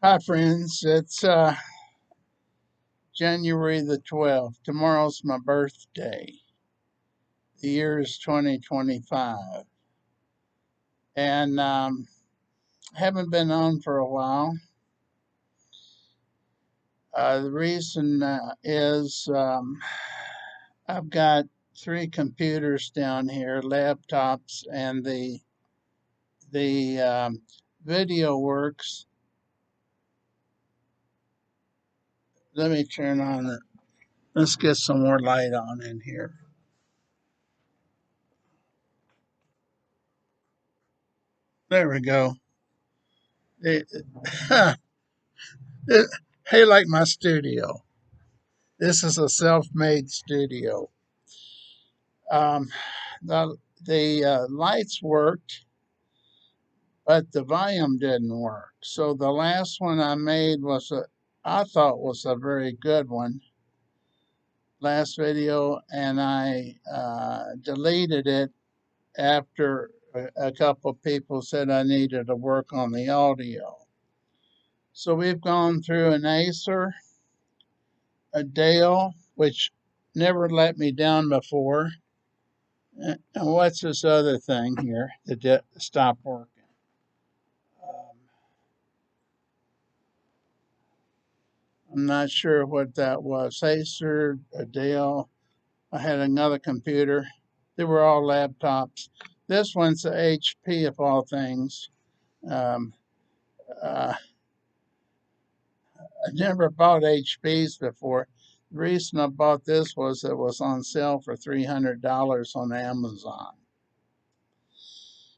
Hi, friends. It's January the 12th. Tomorrow's my birthday. The year is 2025. And haven't been on for a while. The reason is I've got three computers down here, laptops, and the video works. Let me turn on it. Let's get some more light on in here. There we go. It, hey, like my studio. This is a self-made studio. Um, the lights worked, but the volume didn't work. So the last one I made I thought was a very good one. Last video, and I deleted it after a couple of people said I needed to work on the audio. So we've gone through an Acer, a Dale, which never let me down before. And what's this other thing here that stopped working? Um, I'm not sure what that was. Acer, a Dell. I had another computer. They were all laptops. This one's a HP of all things. Um, uh, I never bought HPs before. The reason I bought this was it was on sale for $300 on Amazon.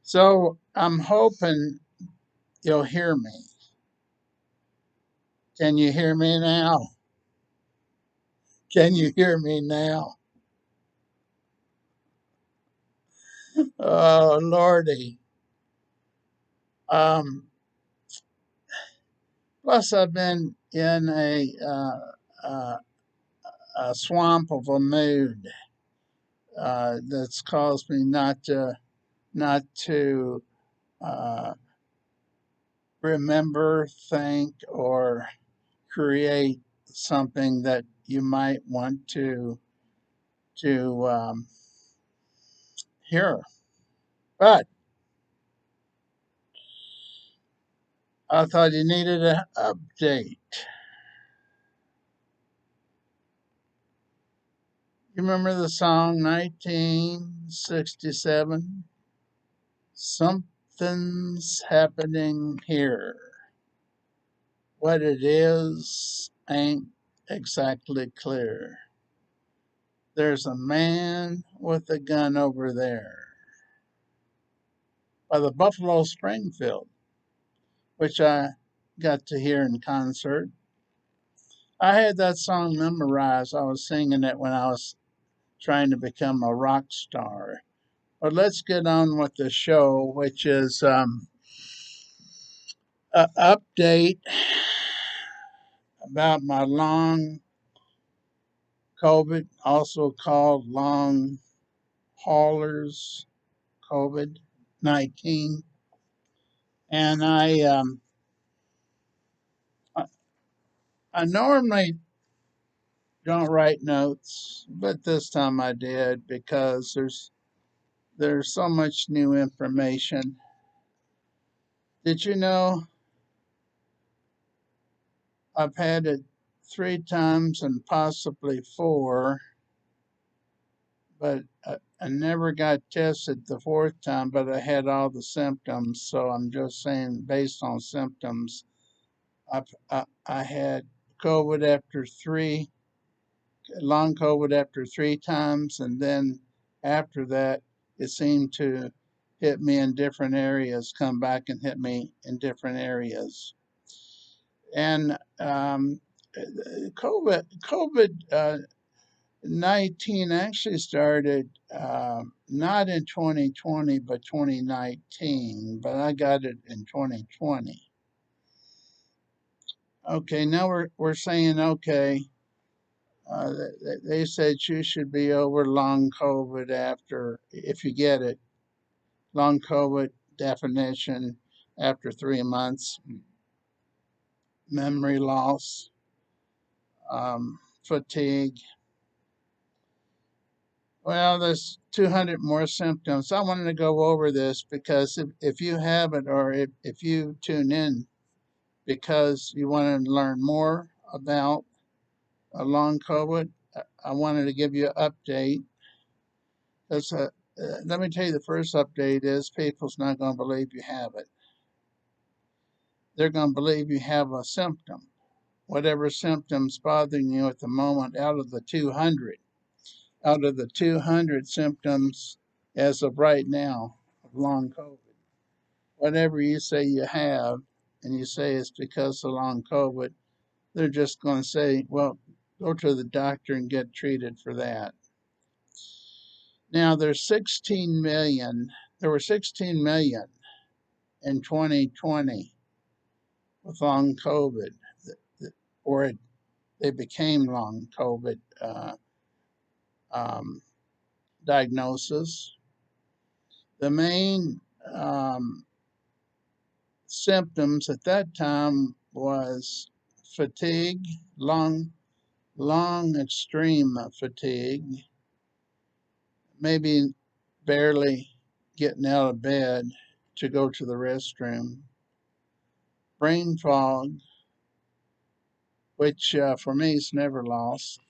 So I'm hoping you'll hear me. Can you hear me now? Can you hear me now? Oh, Lordy. Um, Plus, I've been in uh, a swamp of a mood that's caused me not to uh, remember, think, or create something that you might want to hear. But I thought you needed an update. You remember the song 1967? Something's happening here. What it is ain't exactly clear. There's a man with a gun over there by the Buffalo Springfield, which I got to hear in concert. I had that song memorized. I was singing it when I was trying to become a rock star. But let's get on with the show, which is an update about my long COVID, also called long haulers COVID 19. And I I normally don't write notes, but this time I did because there's so much new information. Did you know I've had it three times and possibly four, but I never got tested the fourth time, but I had all the symptoms. So I'm just saying, based on symptoms, I had COVID after three, long COVID after three times, and then after that, it seemed to hit me in different areas, come back and hit me in different areas. And COVID 19 actually started not in 2020 but 2019, but I got it in 2020. Okay, now we're saying okay. They said you should be over long COVID after, if you get it, long COVID definition after 3 months. memory loss, fatigue. Well, there's 200 more symptoms. I wanted to go over this because if you have it, or if you tune in because you want to learn more about long COVID, I wanted to give you an update. Let me tell you, the first update is people's not going to believe you have it. They're going to believe you have a symptom, whatever symptoms bothering you at the moment, out of the 200. Out of the 200 symptoms as of right now of long COVID, whatever you say you have, and you say it's because of long COVID, they're just going to say, well, go to the doctor and get treated for that. Now, there's 16 million, there were 16 million in 2020 with long COVID, or they became long COVID um, diagnosis. The main symptoms at that time was fatigue, long extreme fatigue, maybe barely getting out of bed to go to the restroom, brain fog, which for me is never lost,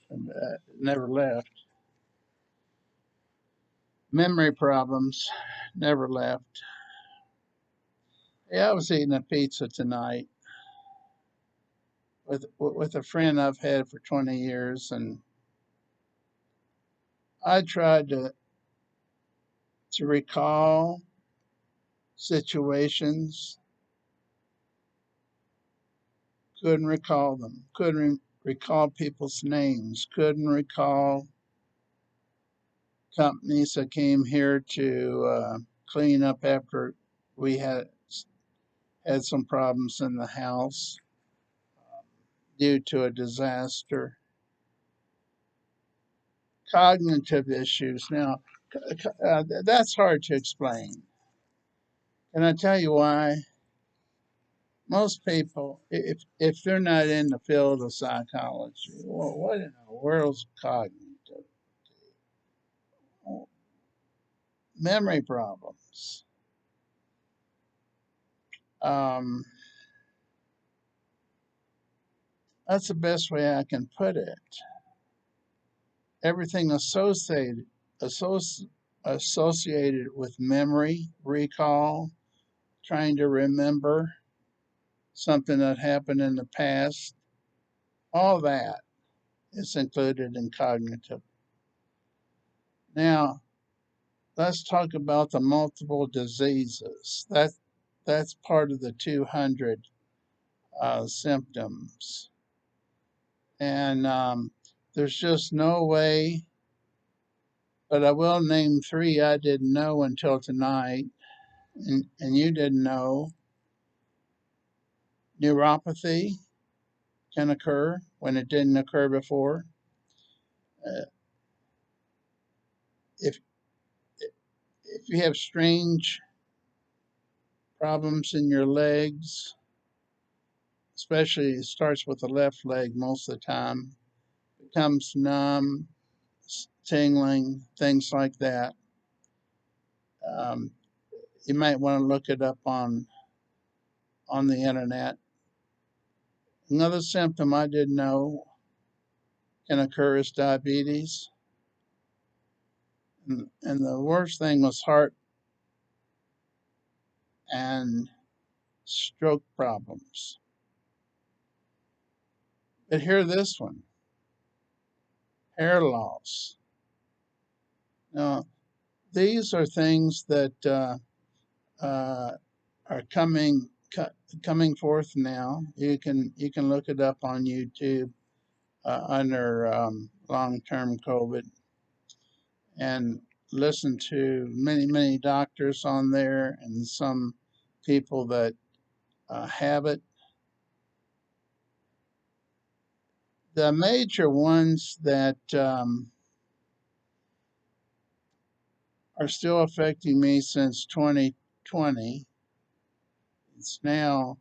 never left, memory problems, never left. Yeah, I was eating a pizza tonight with a friend I've had for 20 years, and I tried to recall situations, couldn't recall them, couldn't recall people's names, couldn't recall companies that came here to clean up after we had some problems in the house due to a disaster. Cognitive issues. Now, that's hard to explain. And I tell you why. Most people, if they're not in the field of psychology, well, what in the world's cognitive? Memory problems. Um, that's the best way I can put it. Everything associ- associated with memory, recall, trying to remember something that happened in the past, all that is included in cognitive. Now, let's talk about the multiple diseases. That's part of the 200 symptoms, and there's just no way. But I will name three I didn't know until tonight, and you didn't know. Neuropathy can occur when it didn't occur before. Uh, if if you have strange problems in your legs, especially it starts with the left leg most of the time, becomes numb, tingling, things like that. Um, you might want to look it up on the internet. Another symptom I didn't know can occur is diabetes, and the worst thing was heart and stroke problems. But hear this one: hair loss. Now, these are things that uh, are coming forth now. You can look it up on YouTube under long-term COVID and listen to many doctors on there and some people that have it. The major ones that are still affecting me since 2020. It's now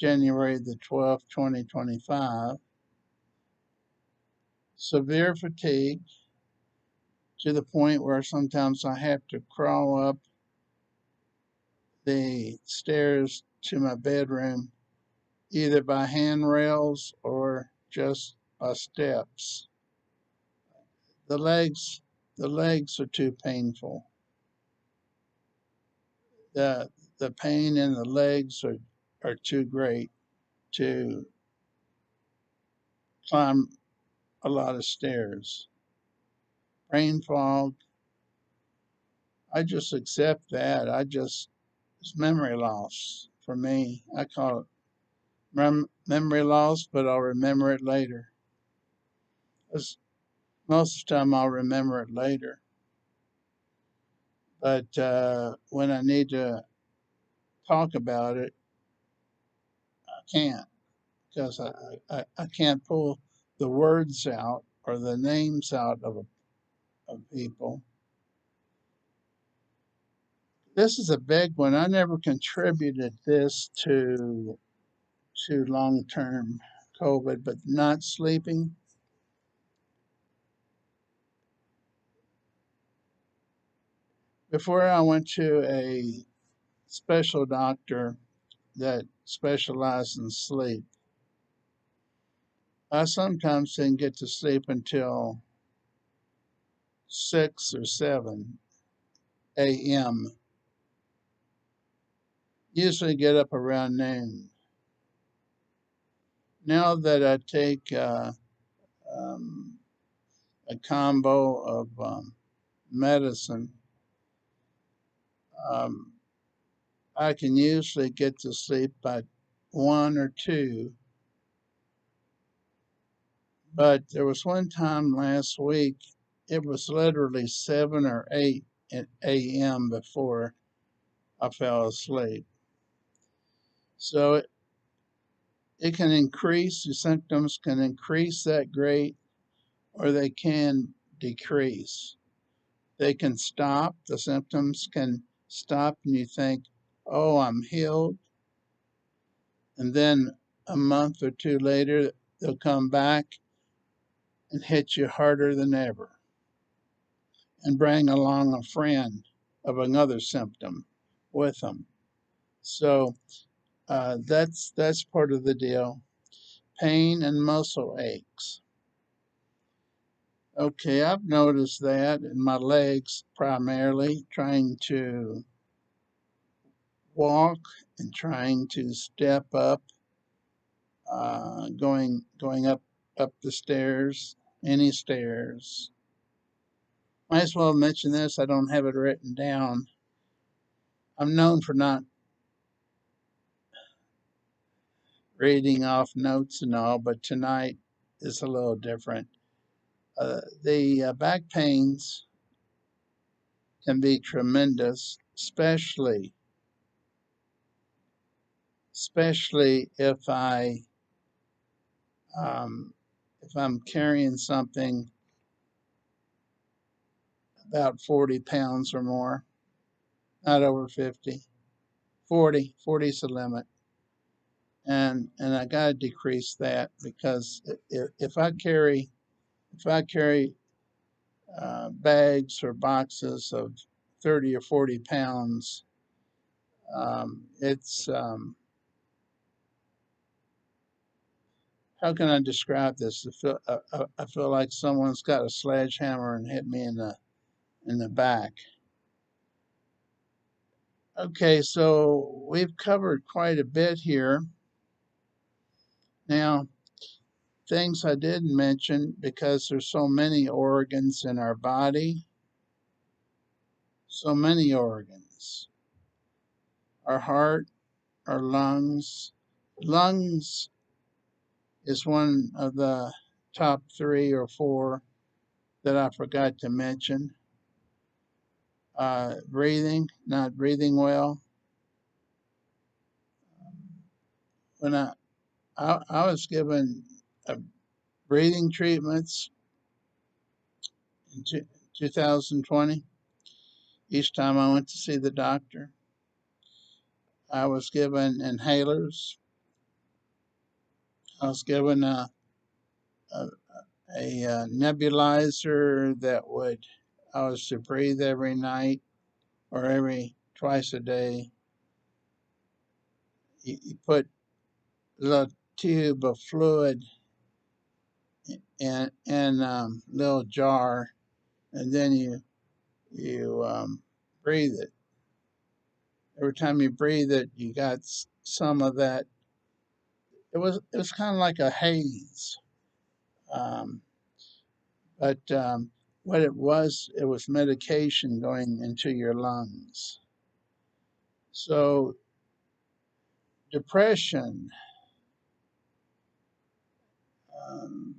January the 12th, 2025. Severe fatigue to the point where sometimes I have to crawl up the stairs to my bedroom either by handrails or just by steps. The legs, the legs are too painful. The the pain in the legs are too great to climb a lot of stairs. Brain fog, I just accept that. It's memory loss for me. I call it memory loss, but I'll remember it later. Most of the time, I'll remember it later. But when I need to talk about it, I can't because I can't pull the words out or the names out of people. This is a big one. I never contributed this to long term COVID, but not sleeping. Before I went to a special doctor that specialized in sleep, I sometimes didn't get to sleep until 6 or 7 a.m. Usually get up around noon. Now that I take um, a combo of medicine, um, I can usually get to sleep by 1 or 2. But there was one time last week, it was literally 7 or 8 a.m. before I fell asleep. So it can increase, the symptoms can increase that great, or they can decrease. They can stop, the symptoms can stop, and you think, oh, I'm healed. And then a month or 2 later, they'll come back and hit you harder than ever and bring along a friend of another symptom with them. So that's part of the deal. Pain and muscle aches. Okay, I've noticed that in my legs primarily, trying to walk and trying to step up, going up the stairs, any stairs. Might as well mention this. I don't have it written down. I'm known for not reading off notes and all, but tonight is a little different. The back pains can be tremendous, especially um, if I'm carrying something about 40 pounds or more, not over 50. 40 is the limit, and I got to decrease that because if I carry bags or boxes of 30 or 40 pounds, it's how can I describe this? I feel like someone's got a sledgehammer and hit me in the back. Okay, so we've covered quite a bit here. Now, things I didn't mention because there's so many organs in our body, so many organs. Our heart, our lungs. Lungs is one of the top 3 or 4 that I forgot to mention. Breathing, not breathing well. When I was given breathing treatments in 2020, each time I went to see the doctor, I was given inhalers I was given a, a nebulizer that would, I was to breathe every night or every twice a day. You put a little tube of fluid in little jar, and then you breathe it. Every time you breathe it, you got some of that. It was kind of like a haze, um, but what it was medication going into your lungs. So depression, um,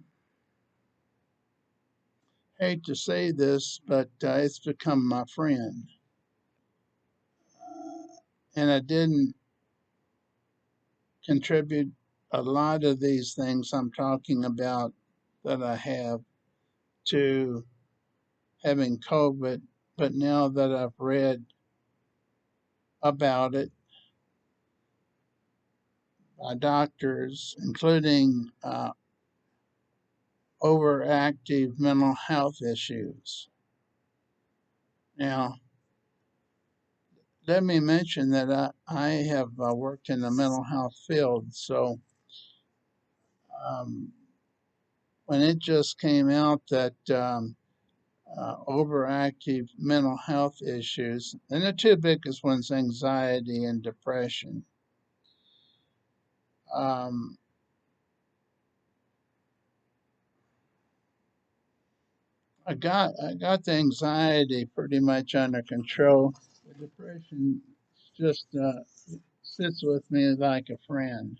hate to say this, but it's become my friend. And I didn't contribute a lot of these things I'm talking about that I have to having COVID, but now that I've read about it by doctors, including overactive mental health issues. Now, let me mention that I have worked in the mental health field, so um, when it just came out that overactive mental health issues, and the two biggest ones, anxiety and depression. Um, I got the anxiety pretty much under control. The depression just sits with me like a friend.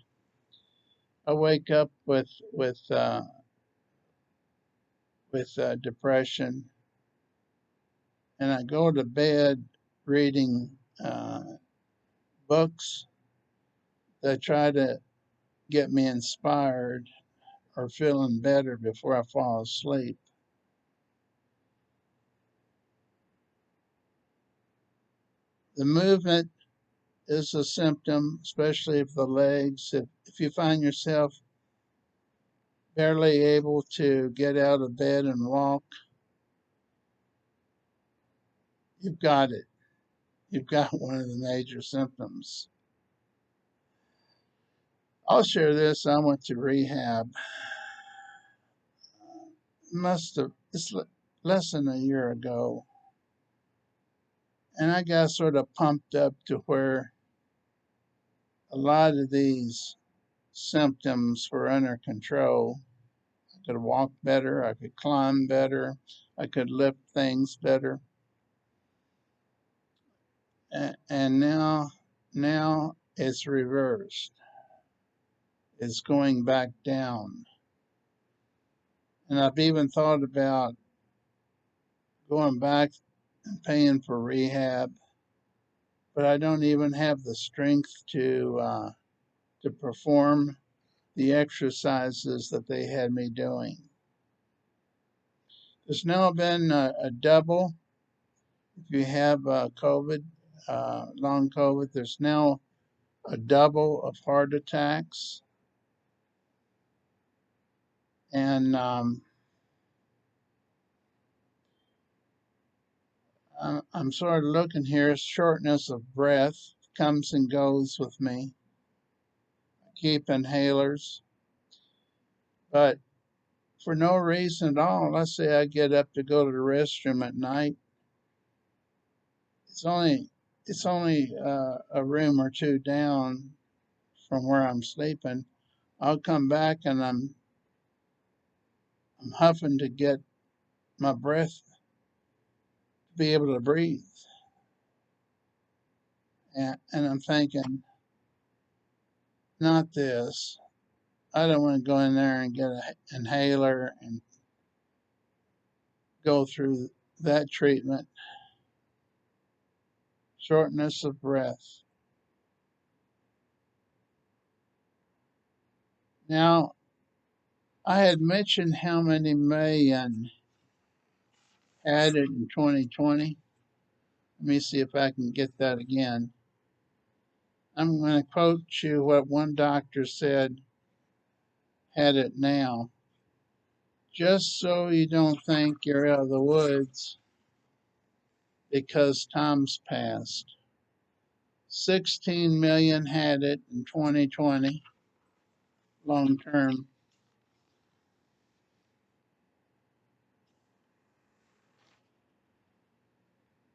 I wake up with depression, and I go to bed reading books that try to get me inspired or feeling better before I fall asleep. The movement is a symptom, especially of the legs. If you find yourself barely able to get out of bed and walk, you've got it. You've got one of the major symptoms. I'll share this. I went to rehab. Must have, it's less than a year ago. And I got sort of pumped up to where a lot of these symptoms were under control. I could walk better. I could climb better. I could lift things better. And now it's reversed. It's going back down. And I've even thought about going back and paying for rehab, but I don't even have the strength to perform the exercises that they had me doing. There's now been a double. If you have COVID, long COVID, there's now a double of heart attacks. And I'm sort of looking here, shortness of breath comes and goes with me. I keep inhalers, but for no reason at all. Let's say I get up to go to the restroom at night. It's only a room or two down from where I'm sleeping. I'll come back and I'm huffing to get my breath to be able to breathe. And I'm thinking, not this. I don't want to go in there and get an inhaler and go through that treatment. Shortness of breath. Now, I had mentioned how many million had it in 2020. Let me see if I can get that again. I'm going to quote you what one doctor said. had it now, just so you don't think you're out of the woods because time's passed. 16 million had it in 2020, long term.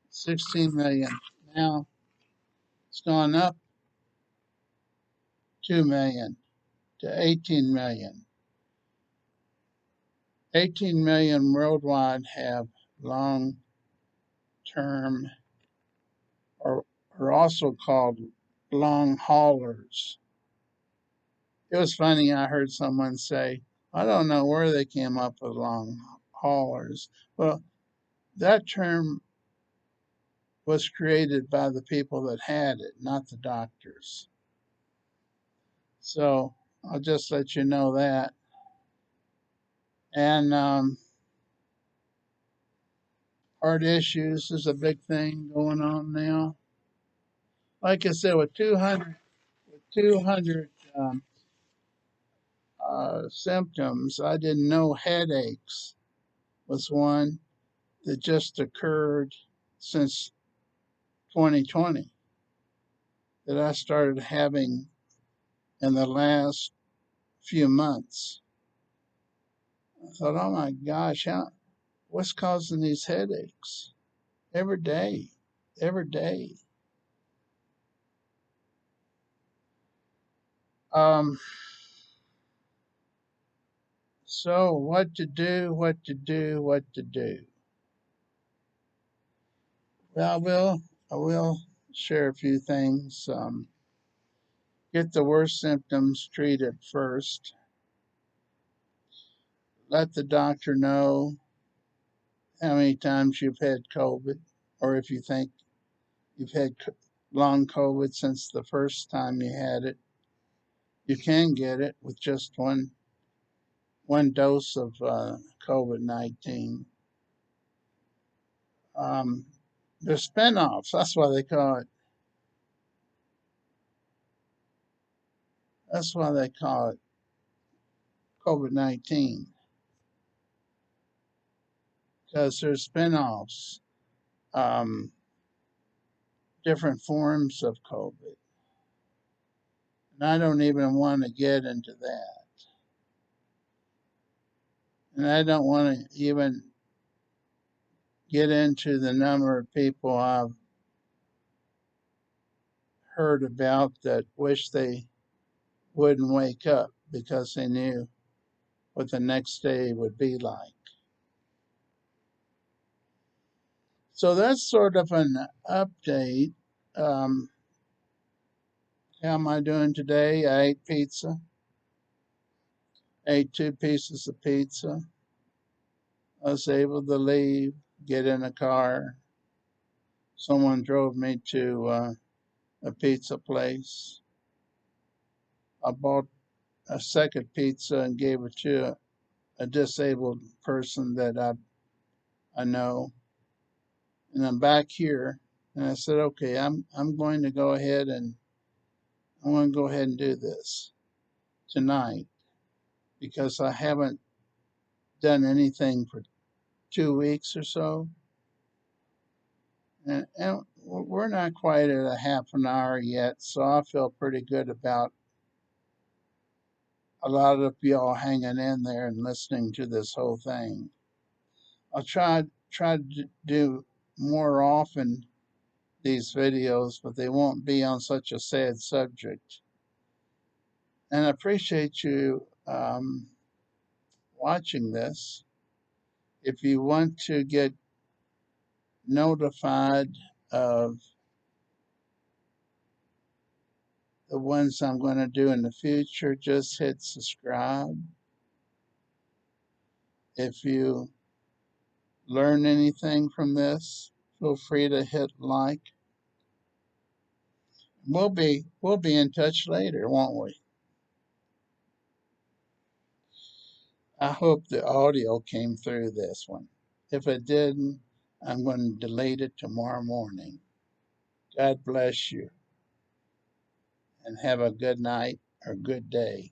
16 million. Now it's gone up 2 million to 18 million. 18 million worldwide have long term, or are also called long haulers. It was funny, I heard someone say, I don't know where they came up with long haulers. Well, that term was created by the people that had it, not the doctors. So I'll just let you know that. And heart issues is a big thing going on now. Like I said, with 200 symptoms, I didn't know headaches was one that just occurred since 2020 that I started having in the last few months. I thought, oh my gosh, what's causing these headaches? Every day, every day. Um, so what to do, what to do, what to do? Well, I will share a few things. Get the worst symptoms treated first. Let the doctor know how many times you've had COVID, or if you think you've had long COVID since the first time you had it. You can get it with just one dose of COVID-19. Um, they're spinoffs. That's why they call it. That's why they call it COVID-19 because there's spinoffs, um, different forms of COVID, and I don't even want to get into that. And I don't want to even get into the number of people I've heard about that wish they wouldn't wake up because they knew what the next day would be like. So that's sort of an update. Um, how am I doing today? I ate pizza, ate 2 pieces of pizza. I was able to leave, get in a car. Someone drove me to a pizza place. I bought a second pizza and gave it to a disabled person that I know. And I'm back here, and I said, okay, I'm going to go ahead and I'm going to go ahead and do this tonight because I haven't done anything for 2 weeks or so. And we're not quite at a half an hour yet, so I feel pretty good about a lot of y'all hanging in there and listening to this whole thing. I'll try to do more often these videos, but they won't be on such a sad subject. And I appreciate you watching this. If you want to get notified of the ones I'm going to do in the future, just hit subscribe. If you learn anything from this, feel free to hit like. We'll be in touch later, won't we? I hope the audio came through this one. If it didn't, I'm going to delete it tomorrow morning. God bless you and have a good night or good day.